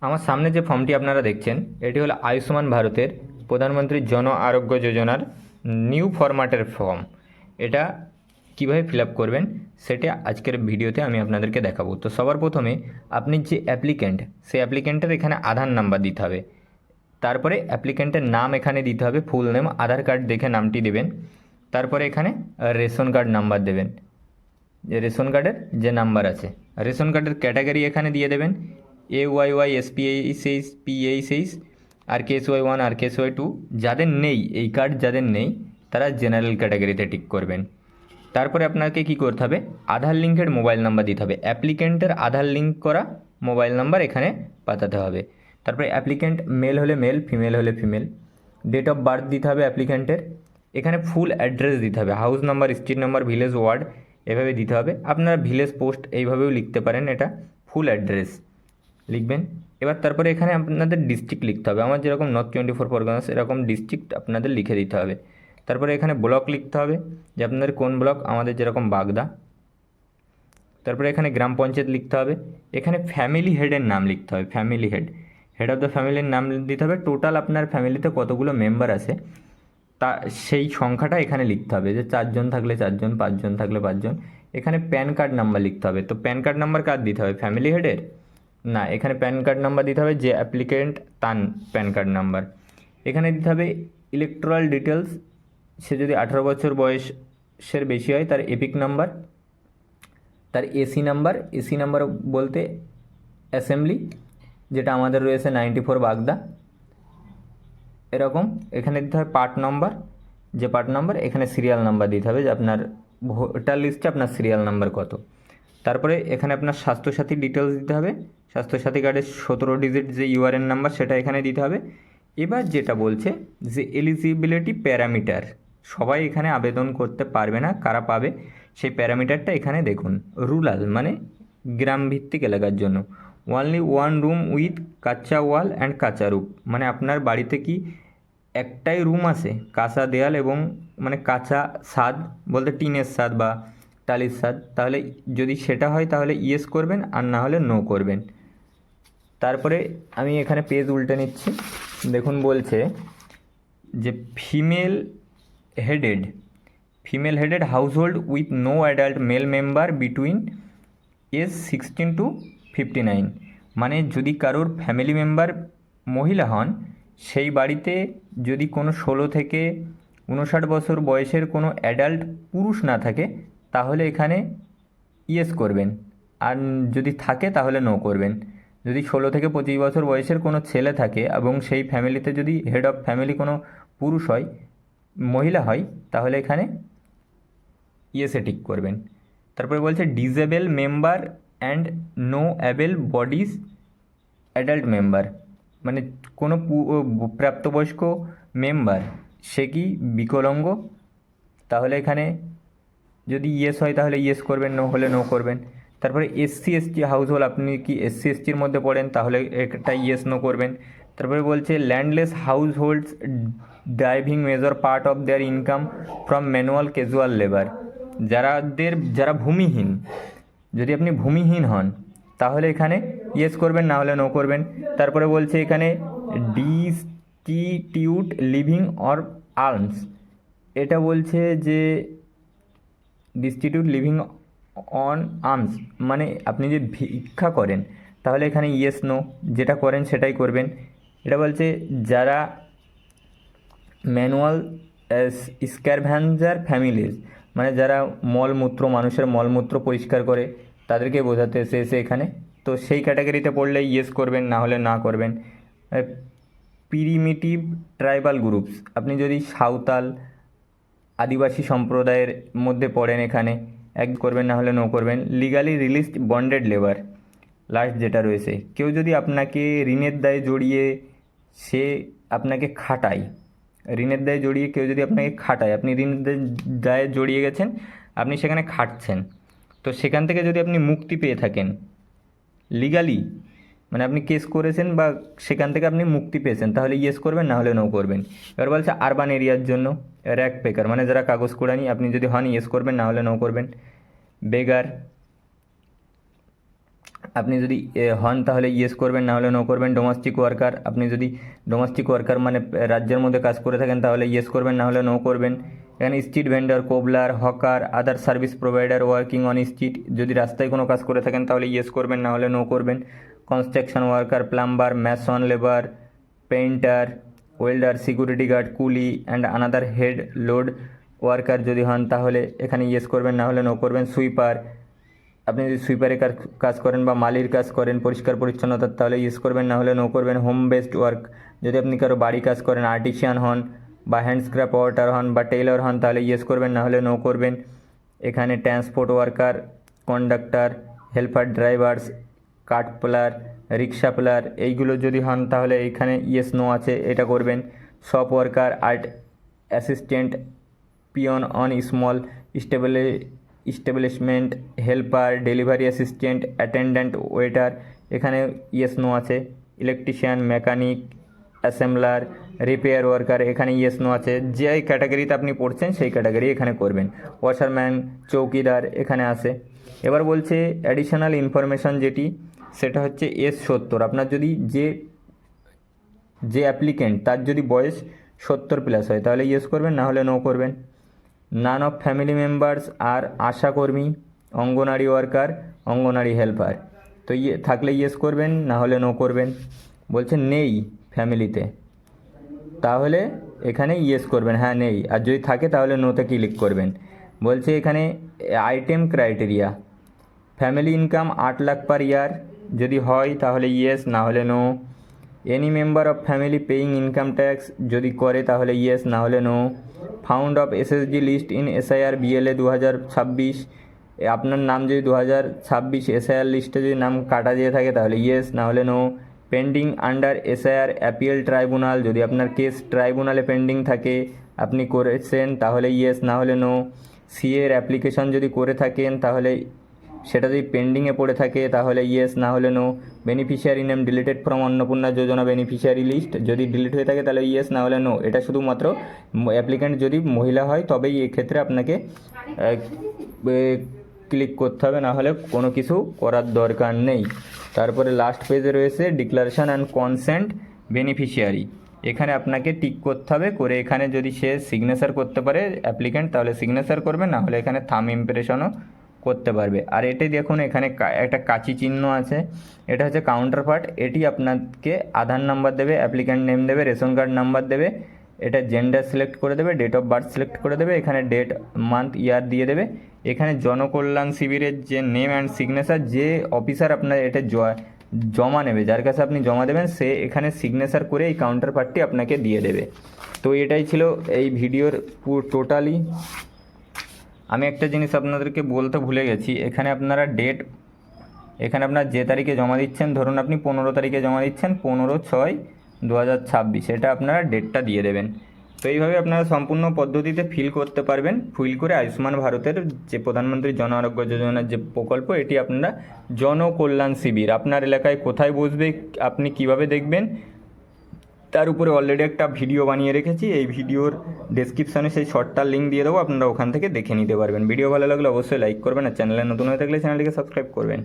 আমার সামনে যে ফর্মটি আপনারা দেখছেন এটি হলো আয়ুষ্মান ভারতের প্রধানমন্ত্রী জন আরোগ্য যোজনার নিউ ফরম্যাটের ফর্ম। এটা কিভাবে ফিল আপ করবেন সেটা আজকের ভিডিওতে আমি আপনাদেরকে দেখাবো। তো সবার প্রথমে আপনি যে অ্যাপ্লিক্যান্ট সেই অ্যাপ্লিক্যান্টের এখানে আধার নাম্বার দিতে হবে। তারপরে অ্যাপ্লিক্যান্টের নাম এখানে দিতে হবে, ফুল নেম, আধার কার্ড দেখে নামটি দেবেন। তারপরে এখানে রেশন কার্ড নাম্বার দেবেন, যে রেশন কার্ডের যে নাম্বার আছে। রেশন কার্ডের ক্যাটাগরি এখানে দিয়ে দেবেন, AYY SPACH PACH আর KSY1 আর KSY2। যাদের নেই এই কার্ড, যাদের নেই তারা জেনারেল ক্যাটাগরিতে টিক করবেন। তারপরে আপনাকে কি করতে হবে, আধার লিঙ্কের মোবাইল নাম্বার দিতে হবে। অ্যাপ্লিক্যান্টের আধার লিঙ্ক করা মোবাইল নাম্বার এখানে পাঠাতে হবে। তারপরে অ্যাপ্লিক্যান্ট মেল হলে মেল, ফিমেল হলে ফিমেল। ডেট অফ বার্থ দিতে হবে অ্যাপ্লিক্যান্টের। এখানে ফুল অ্যাড্রেস দিতে হবে, house number, street number, village, ward এভাবে দিতে হবে। আপনারা ভিলেজ, পোস্ট এইভাবেও লিখতে পারেন, এটা ফুল অ্যাড্রেস লিখবেন। এবার তারপরে এখানে আপনাদের ডিস্ট্রিক্ট লিখতে হবে, আমার যেরকম নর্থ 24 পরগনাস এরকম ডিস্ট্রিক্ট আপনাদের লিখে দিতে হবে। তারপরে এখানে ব্লক লিখতে হবে, যে আপনাদের কোন ব্লক, আমাদের যেরকম বাগদা। তারপরে এখানে গ্রাম পঞ্চায়েত লিখতে হবে। এখানে ফ্যামিলি হেডের নাম লিখতে হবে, family head, head of the ফ্যামিলির নাম দিতে হবে। টোটাল আপনার ফ্যামিলিতে কতগুলো মেম্বার আছে তা সেই সংখ্যাটা এখানে লিখতে হবে, যে 4 জন থাকলে 4 জন, 5 জন থাকলে 5 জন। এখানে প্যান কার্ড নাম্বার লিখতে হবে। তো প্যান কার্ড নাম্বার কার দিতে হবে, ফ্যামিলি হেডের না, এখানে প্যান কার্ড নাম্বার দিতে হবে যে অ্যাপ্লিকেন্ট তার প্যান কার্ড নাম্বার। এখানে দিতে হবে ইলেকট্রাল ডিটেলস, সে যদি 18 বছর বয়সের বেশি হয় তার এপিক নাম্বার, তার এসি নাম্বার, এসি নাম্বার বলতে অ্যাসেম্বলি, যেটা আমাদের রয়েছে 94 বাগদা এরকম। এখানে দিতে হবে পার্ট নাম্বার, যে পার্ট নাম্বার, এখানে সিরিয়াল নাম্বার দিতে হবে, যে আপনার ভোটার লিস্টে আপনার সিরিয়াল নাম্বার কত। তারপরে এখানে আপনার স্বাস্থ্যসাথী ডিটেলস দিতে হবে, স্বাস্থ্যসাথী কার্ডের 17 ডিজিট যে ইউআরএন নাম্বার সেটা এখানে দিতে হবে। এবার যেটা বলছে যে এলিজিবিলিটি প্যারামিটার, সবাই এখানে আবেদন করতে পারবে না, কারা পাবে সেই প্যারামিটারটা এখানে দেখুন। রুরাল মানে গ্রাম ভিত্তিক এলাকার জন্য, ওনলি ওয়ান রুম উইথ কাঁচা ওয়াল অ্যান্ড কাঁচা রুফ, মানে আপনার বাড়িতে কি একটাই রুম আছে, কাঁচা দেয়াল এবং মানে কাঁচা ছাদ বলতে টিনের ছাদ বা টালির ছাদ, তাহলে যদি সেটা হয় তাহলে ইয়েস করবেন, আর না হলে নো করবেন। তারপরে আমি এখানে পেজ উল্টে নিচ্ছি, দেখুন বলছে যে female headed household with no adult male member between age 16 to 59, মানে যদি কারোর ফ্যামিলি মেম্বার মহিলা হন, সেই বাড়িতে যদি কোনো 16 থেকে 59 বছর বয়সের কোনো অ্যাডাল্ট পুরুষ না থাকে তাহলে এখানে ইয়েস করবেন, আর যদি থাকে তাহলে নো করবেন। যদি 16 থেকে 25 বছর বয়সের কোনো ছেলে থাকে এবং সেই ফ্যামিলিতে যদি হেড অফ ফ্যামিলি কোনো পুরুষ হয়, মহিলা হয়, তাহলে এখানে ইয়েসে টিক করবেন। তারপরে বলছে disabled member and no able bodies adult member, মানে কোনো প্রাপ্তবয়স্ক মেম্বার সে কি বিকলাঙ্গ, তাহলে এখানে যদি ইয়েস হয় তাহলে ইয়েস করবেন, নো হলে নো করবেন। তারপরে SC ST হাউস হোল্ড, আপনি কি SC STর মধ্যে পড়েন তাহলে একটা ইয়েস নো করবেন। তারপরে বলছে landless house holds driving major part of their income from manual casual labour, যারা ভূমিহীন, যদি আপনি ভূমিহীন হন তাহলে এখানে ইয়েস করবেন, না হলে নো করবেন। তারপরে বলছে এখানে ডিস্টিটিউট লিভিং অর আর্মস, এটা বলছে যে ডিস্টিটিউট লিভিং অন আর্মস, মানে আপনি যে ভিক্ষা করেন তাহলে এখানে ইয়েস নো, যেটা করেন সেটাই করবেন। এটা বলছে যারা ম্যানুয়াল স্ক্যাভেঞ্জার ফ্যামিলিজ, মানে যারা মলমূত্র, মানুষের মলমূত্র পরিষ্কার করে তাদেরকে বোঝাতে এসে এখানে, তো সেই ক্যাটাগরিতে পড়লে ইয়েস করবেন, না হলে না করবেন। প্রিমিটিভ ট্রাইবাল গ্রুপস, আপনি যদি সাঁওতাল আদিবাসী সম্প্রদায়ের মধ্যে পড়েন এখানে এক করবেন, না হলে নো করবেন। Legally released bonded labour, last যেটা রয়েছে, কেউ যদি আপনাকে ঋণের দায়ে জড়িয়ে সে আপনাকে খাটায়, ঋণের দায়ে জড়িয়ে কেউ যদি আপনাকে খাটায়, আপনি ঋণের দায়ে জড়িয়ে গেছেন, আপনি সেখানে খাটছেন, তো সেখান থেকে যদি আপনি মুক্তি পেয়ে থাকেন লিগালি, মানে আপনি কেস করেছেন বা সেখান থেকে আপনি মুক্তি পেয়েছেন, তাহলে ইয়েস করবেন, না হলে নো করবেন। এবার বলছে আরবান এরিয়ার জন্য র্যাক পেকার, মানে যারা কাগজ কুড়ানি, আপনি যদি হন ইয়েস করবেন, না হলে নো করবেন। বেগার, আপনি যদি হন তাহলে ইয়েস করবেন, না হলে নো করবেন। ডোমেস্টিক ওয়ার্কার, আপনি যদি ডোমেস্টিক ওয়ার্কার মানে রাজ্যের মধ্যে কাজ করে থাকেন তাহলে ইয়েস করবেন, না হলে নো করবেন। এখানে street vendor, cobbler, hawker, other service provider working on street, যদি রাস্তায় কোনো কাজ করে থাকেন তাহলে ইয়েস করবেন, না হলে নো করবেন। Construction worker, plumber, mason, labour, painter, welder, security guard, কুলি and another head load worker যদি হন তাহলে এখানে ইয়েস করবেন, না হলে নো করবেন। সুইপার, আপনি যদি সুইপারের কাজ করেন বা মালির কাজ করেন পরিষ্কার পরিচ্ছন্নতার তাহলে ইয়েস করবেন, না হলে নো করবেন। হোম বেসড ওয়ার্ক, যদি আপনি কারো বাড়ি কাজ করেন, আর্টিসিয়ান হন বা হ্যান্ডস্ক্রাপ ওয়ার্কার হন বা টেইলর হন তাহলে ইয়েস করবেন, না হলে নো করবেন। এখানে transport worker, conductor, helper drivers, কাঠ প্লার, রিক্সা প্লার এইগুলো যদি হন তাহলে এখানে ইয়েস নো আছে, এটা করবেন। Shop worker, art assistant, peon on small establishment, helper, delivery assistant, attendant, waiter, এখানে ইয়েস নো আছে। Electrician, mechanic, assembler, repair worker, এখানে ইয়েস নো আছে। যে ক্যাটাগরিতে আপনি পড়ছেন সেই ক্যাটাগরি এখানে করবেন। ওয়াশারম্যান, চৌকিদার এখানে আছে। এবার বলছে অ্যাডিশনাল ইনফরমেশন যেটি, সেটা হচ্ছে S70। আপনার যদি যে অ্যাপ্লিকেন্ট তার যদি বয়স 70+ হয় তাহলে ইয়েস করবেন, না হলে নো করবেন। নান অফ ফ্যামিলি মেম্বার্স আর আশাকর্মী, অঙ্গনারী ওয়ার্কার, অঙ্গনারী হেল্পার, তো থাকলে ইয়েস করবেন, না হলে নো করবেন। বলছে নেই ফ্যামিলিতে, তাহলে এখানে ইয়েস করবেন, হ্যাঁ নেই। আর যদি থাকে তাহলে নোতে ক্লিক করবেন। বলছে এখানে item criteria, family income 8 lakh per year যদি হয় তাহলে ইয়েস, না হলে no. Any member of family paying income tax যদি করে তাহলে ইয়েস, না হলে no. Found of SSG list in SIR BLA 2026, আপনার নাম যদি 2026 SIR লিস্টে যদি নাম কাটা দিয়ে থাকে তাহলে ইয়েস, না হলে no. Pending under SIR appeal tribunal, যদি আপনার কেস ট্রাইব্যুনালে পেন্ডিং থাকে আপনি করেছেন তাহলে ইয়েস, না হলে নো। সিএর অ্যাপ্লিকেশন যদি করে থাকেন তাহলে সেটা যদি পেন্ডিংয়ে পড়ে থাকে তাহলে ইয়েস, না হলে no. Beneficiary name deleted from Annapurna Yojana beneficiary list, যদি ডিলিট হয়ে থাকে তাহলে ইয়েস, না হলে নো। এটা শুধুমাত্র অ্যাপ্লিক্যান্ট যদি মহিলা হয় তবেই এক্ষেত্রে আপনাকে ক্লিক করতে হবে, না হলে কোনো কিছু করার দরকার নেই। তারপরে লাস্ট পেজে রয়েছে ডিক্লারেশন অ্যান্ড কনসেন্ট বেনিফিশিয়ারি, এখানে আপনাকে টিক করতে হবে। করে এখানে যদি সে সিগনেচার করতে পারে অ্যাপ্লিক্যান্ট তাহলে সিগনেচার করবে, না হলে এখানে থাম ইমপ্রেশনও করতে পারবে। আর এটাই দেখুন এখানে একটা কাচি চিহ্ন আছে, এটা হচ্ছে কাউন্টার পার্ট। এটি আপনাকে আধার নাম্বার দেবে, অ্যাপ্লিক্যান্ট নেম দেবে, রেশন কার্ড নাম্বার দেবে, এটা জেন্ডার সিলেক্ট করে দেবে, ডেট অফ বার্থ সিলেক্ট করে দেবে, এখানে ডেট, মান্থ, ইয়ার দিয়ে দেবে। এখানে জনকল্যাণ শিবিরের যে নেম অ্যান্ড সিগনেচার, যে অফিসার আপনার এটা জমা নেবে, যার কাছে আপনি জমা দেবেন, সে এখানে সিগনেচার করে এই কাউন্টার পার্টটি আপনাকে দিয়ে দেবে। তো এটাই ছিল এই ভিডিওর টোটালি। আমি একটা জিনিস আপনাদেরকে বলতে ভুলে গেছি, এখানে আপনারা ডেট, এখানে আপনার যে তারিখে জমা দিচ্ছেন, ধরুন আপনি 15 তারিখে জমা দিচ্ছেন, 15/6/2026, এটা আপনারা ডেটটা দিয়ে দেবেন। তো এইভাবে আপনারা সম্পূর্ণ পদ্ধতিতে ফিল করতে পারবেন। ফিল করে আয়ুষ্মান ভারতের যে প্রধানমন্ত্রী জন আরোগ্য যোজনার যে প্রকল্প, এটি আপনারা জনকল্যাণ শিবির আপনার এলাকায় কোথায় বসবে, আপনি কিভাবে দেখবেন, তার উপরে অলরেডি একটা ভিডিও বানিয়ে রেখেছি। এই ভিডিওর ডেসক্রিপশানে সেই শর্টটার লিঙ্ক দিয়ে দেবো, আপনারা ওখান থেকে দেখে নিতে পারবেন। ভিডিও ভালো লাগলে অবশ্যই লাইক করবেন, আর চ্যানেলে নতুন হয়ে থাকলে চ্যানেলটিকে সাবস্ক্রাইব করবেন।